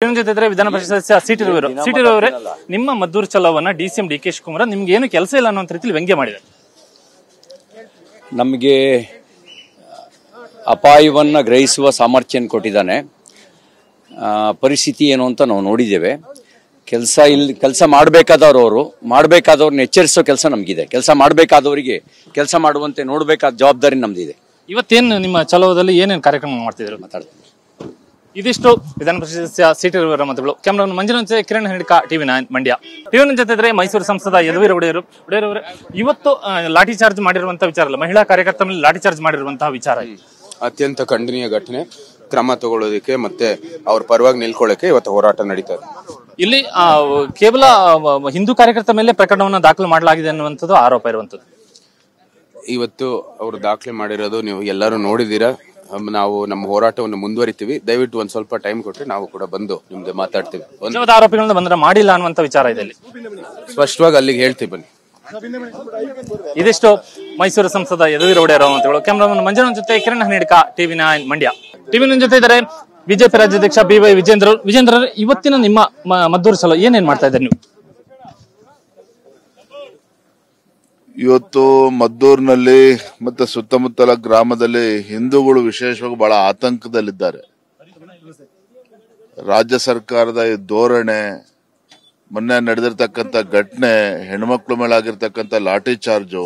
ಜೊತೆ ವಿಧಾನ ಪರಿಷತ್ ಸದಸ್ಯ ಸಿಟಿ ರವಿ ನಿಮ್ಮ ಮದ್ದೂರು ಚಲೋವನ್ನ ಡಿಸಿಎಂ ಡಿ ಕೆ ಶಿವಕುಮಾರ್ ನಿಮ್ಗೆ ಏನು ಕೆಲಸ ಇಲ್ಲ ಅನ್ನೋ ರೀತಿಯಲ್ಲಿ ವ್ಯಂಗ್ಯ ಮಾಡಿದ್ದಾರೆ. ನಮಗೆ ಅಪಾಯವನ್ನ ಗ್ರಹಿಸುವ ಸಾಮರ್ಥ್ಯ ಕೊಟ್ಟಿದ್ದಾನೆ. ಪರಿಸ್ಥಿತಿ ಏನು ಅಂತ ನಾವು ನೋಡಿದ್ದೇವೆ. ಕೆಲಸ ಮಾಡಬೇಕಾದವ್ರನ್ನ ಎಚ್ಚರಿಸೋ ಕೆಲಸ ನಮಗಿದೆ. ಕೆಲಸ ಮಾಡಬೇಕಾದವರಿಗೆ ಕೆಲಸ ಮಾಡುವಂತೆ ನೋಡಬೇಕಾದ ಜವಾಬ್ದಾರಿ ನಮ್ದಿದೆ. ಇವತ್ತೇನು ನಿಮ್ಮ ಚಲೋದಲ್ಲಿ ಏನೇನು ಕಾರ್ಯಕ್ರಮ ಮಾಡ್ತಿದ್ರು ಮಾತಾಡ್ತೀನಿ. ಇದಿಷ್ಟು ವಿಧಾನ ಪರಿಷತ್ ಸದಸ್ಯ ಸಿಟಿ ರವಿ ಮಾತುಗಳು. Camera Manjunath Kiran Hanika TV9 Mandya. TV9 ಜೊತೆ ಮೈಸೂರು ಸಂಸದ ಯದುವೀರ್ ಒಡೆಯರ್ ಅವರೇ, ಇವತ್ತು ಲಾಠಿ ಚಾರ್ಜ್ ಮಾಡಿರುವಂತಹ ವಿಚಾರ ಅಲ್ಲ, ಮಹಿಳಾ ಕಾರ್ಯಕರ್ತರ ಮೇಲೆ ಲಾಠಿ ಚಾರ್ಜ್ ಮಾಡಿರುವಂತಹ ವಿಚಾರ ಅತ್ಯಂತ ಖಂಡನೀಯ ಘಟನೆ. ಕ್ರಮ ತಗೊಳ್ಳೋದಕ್ಕೆ ಮತ್ತೆ ಅವ್ರ ಪರವಾಗಿ ನಿಲ್ಕೊಳ್ಳಕ್ಕೆ ಇವತ್ತು ಹೋರಾಟ ನಡೀತಾ ಇದೆ. ಇಲ್ಲಿ ಕೇವಲ ಹಿಂದೂ ಕಾರ್ಯಕರ್ತರ ಮೇಲೆ ಪ್ರಕರಣವನ್ನು ದಾಖಲು ಮಾಡಲಾಗಿದೆ ಅನ್ನುವಂಥದ್ದು ಆರೋಪ ಇರುವಂತದ್ದು. ಇವತ್ತು ಅವರು ದಾಖಲೆ ಮಾಡಿರೋದು ನೀವು ಎಲ್ಲರೂ ನೋಡಿದೀರಾ. ನಾವು ನಮ್ಮ ಹೋರಾಟವನ್ನು ಮುಂದುವರಿತೀವಿ. ದಯವಿಟ್ಟು ಒಂದ್ ಸ್ವಲ್ಪ ಟೈಮ್ ಕೊಟ್ಟರೆ ನಾವು ಕೂಡ ಬಂದು ನಿಮ್ದೆ ಮಾತಾಡ್ತೀವಿ. ಆರೋಪಿಗಳನ್ನ ಬಂದ್ರೆ ಮಾಡಿಲ್ಲ ಅನ್ನುವಂತ ವಿಚಾರ ಇದೆ. ಸ್ಪಷ್ಟವಾಗಿ ಅಲ್ಲಿಗೆ ಹೇಳ್ತೀವಿ, ಬನ್ನಿ. ಇದಿಷ್ಟು ಮೈಸೂರು ಸಂಸದ ಯದುವೀರ್ ಒಡೆಯರ್ ಮಾತುಗಳು. ಕ್ಯಾಮರಾಮನ್ ಮಂಜುನಾಥ್ ಜೊತೆ ಕಿರಣ್ ಹಣಿಕ TV9 ಮಂಡ್ಯ. TV9 ಜೊತೆ ಇದ್ದಾರೆ ಬಿಜೆಪಿ ರಾಜ್ಯಾಧ್ಯಕ್ಷ BY ವಿಜೇಂದ್ರ. ಇವತ್ತಿನ ನಿಮ್ಮ ಮದ್ದೂರು ಚಲೋ ಏನೇನ್ ಮಾಡ್ತಾ ಇದ್ದಾರೆ ನೀವು? ಇವತ್ತು ಮದ್ದೂರಿನಲ್ಲಿ ಮತ್ತೆ ಸುತ್ತಮುತ್ತಲ ಗ್ರಾಮದಲ್ಲಿ ಹಿಂದೂಗಳು ವಿಶೇಷವಾಗಿ ಬಹಳ ಆತಂಕದಲ್ಲಿದ್ದಾರೆ. ರಾಜ್ಯ ಸರ್ಕಾರದ ಈ ಧೋರಣೆ, ಮೊನ್ನೆ ನಡೆದಿರ್ತಕ್ಕಂಥ ಘಟನೆ, ಹೆಣ್ಮಕ್ಳ ಮೇಲೆ ಆಗಿರ್ತಕ್ಕಂಥ ಲಾಠಿ ಚಾರ್ಜು,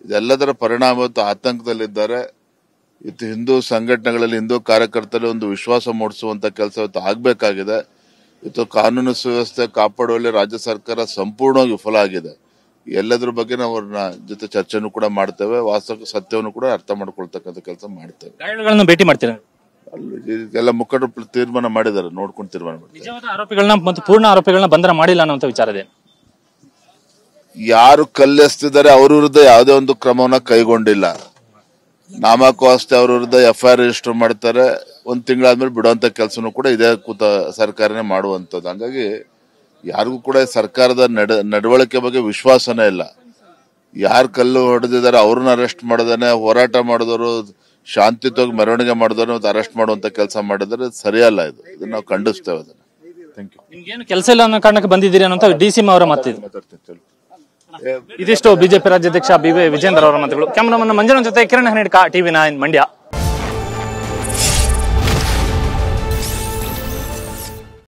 ಇದೆಲ್ಲದರ ಪರಿಣಾಮ ಇವತ್ತು ಆತಂಕದಲ್ಲಿದ್ದಾರೆ. ಇವತ್ತು ಹಿಂದೂ ಸಂಘಟನೆಗಳಲ್ಲಿ, ಹಿಂದೂ ಕಾರ್ಯಕರ್ತರಲ್ಲಿ ಒಂದು ವಿಶ್ವಾಸ ಮೂಡಿಸುವಂತ ಕೆಲಸ ಇವತ್ತು ಆಗ್ಬೇಕಾಗಿದೆ. ಇವತ್ತು ಕಾನೂನು ಸುವ್ಯವಸ್ಥೆ ಕಾಪಾಡುವಲ್ಲಿ ರಾಜ್ಯ ಸರ್ಕಾರ ಸಂಪೂರ್ಣವಾಗಿ ವಿಫಲ ಆಗಿದೆ. ಎಲ್ಲದ್ರ ಬಗ್ಗೆ ನಾವು ಅವ್ರನ್ನ ಜೊತೆ ಚರ್ಚೆನೂ ಕೂಡ ಮಾಡ್ತೇವೆ. ವಾಸ್ತವ ಸತ್ಯವನ್ನು ಕೂಡ ಅರ್ಥ ಮಾಡ್ಕೊಳ್ತಕ್ಕಂಥ ಕೆಲಸ ಮಾಡ್ತೇವೆ. ಭೇಟಿ ಮಾಡ್ತೀರಾ? ಎಲ್ಲ ಮುಖಂಡರು ತೀರ್ಮಾನ ಮಾಡಿದ್ದಾರೆ, ನೋಡ್ಕೊಂಡು ತೀರ್ಮಾನ ಮಾಡ್ತಾರೆ. ಆರೋಪಿಗಳನ್ನ ಮತ್ತು ಪೂರ್ಣ ಆರೋಪಿಗಳನ್ನ ಬಂಧನ ಮಾಡಿಲ್ಲ ಅನ್ನುವಂತ ವಿಚಾರ ಇದೆ. ಯಾರು ಕಲ್ಲೆಸ್ತಿದ್ದಾರೆ ಅವ್ರ ವಿರುದ್ಧ ಯಾವುದೇ ಒಂದು ಕ್ರಮವನ್ನ ಕೈಗೊಂಡಿಲ್ಲ. ನಾಮಕ್ಕೂ ಅಷ್ಟೇ ಅವ್ರ ವಿರುದ್ಧ FIR ರಿಜಿಸ್ಟರ್ ಮಾಡ್ತಾರೆ. ಒಂದ್ ತಿಂಗಳಾದ್ಮೇಲೆ ಬಿಡುವಂತ ಕೆಲಸನೂ ಕೂಡ ಇದೇ ಸರ್ಕಾರನೇ ಮಾಡುವಂತದ್ದು. ಹಂಗಾಗಿ ಯಾರಿಗೂ ಕೂಡ ಸರ್ಕಾರದ ನಡವಳಿಕೆ ಬಗ್ಗೆ ವಿಶ್ವಾಸನೇ ಇಲ್ಲ. ಯಾರು ಕಲ್ಲು ಹೊಡೆದಿದ್ದಾರೆ ಅವ್ರನ್ನ ಅರೆಸ್ಟ್ ಮಾಡದೇನೆ, ಹೋರಾಟ ಮಾಡಿದವರು, ಶಾಂತಿಯುತವಾಗಿ ಮೆರವಣಿಗೆ ಮಾಡಿದವ್ರನ್ನ ಅರೆಸ್ಟ್ ಮಾಡುವಂತ ಕೆಲಸ ಮಾಡಿದ್ರೆ ಸರಿಯಲ್ಲ. ಇದನ್ನ ನಾವು ಖಂಡಿಸ್ತೇವೆ. ಅದನ್ನ ಥ್ಯಾಂಕ್ ಯು. ನಿಮ್ಗೇನು ಕೆಲಸ ಇಲ್ಲ ಅನ್ನೋ ಕಾರಣಕ್ಕೆ ಬಂದಿದ್ದೀರಿ ಅನ್ನೋ DCM ಅವರ ಮಾತಿದೆ. ಇದಿಷ್ಟು ಬಿಜೆಪಿ ರಾಜ್ಯಾಧ್ಯಕ್ಷ BY ವಿಜೇಂದ್ರ ಅವರ ಮಾತುಗಳು. ಕ್ಯಾಮರಾಮನ್ ಮಂಜುನಾಥ್ ಜೊತೆ ಕಿರಣ್ ಹಣಿಕ TV9 ಮಂಡ್ಯ.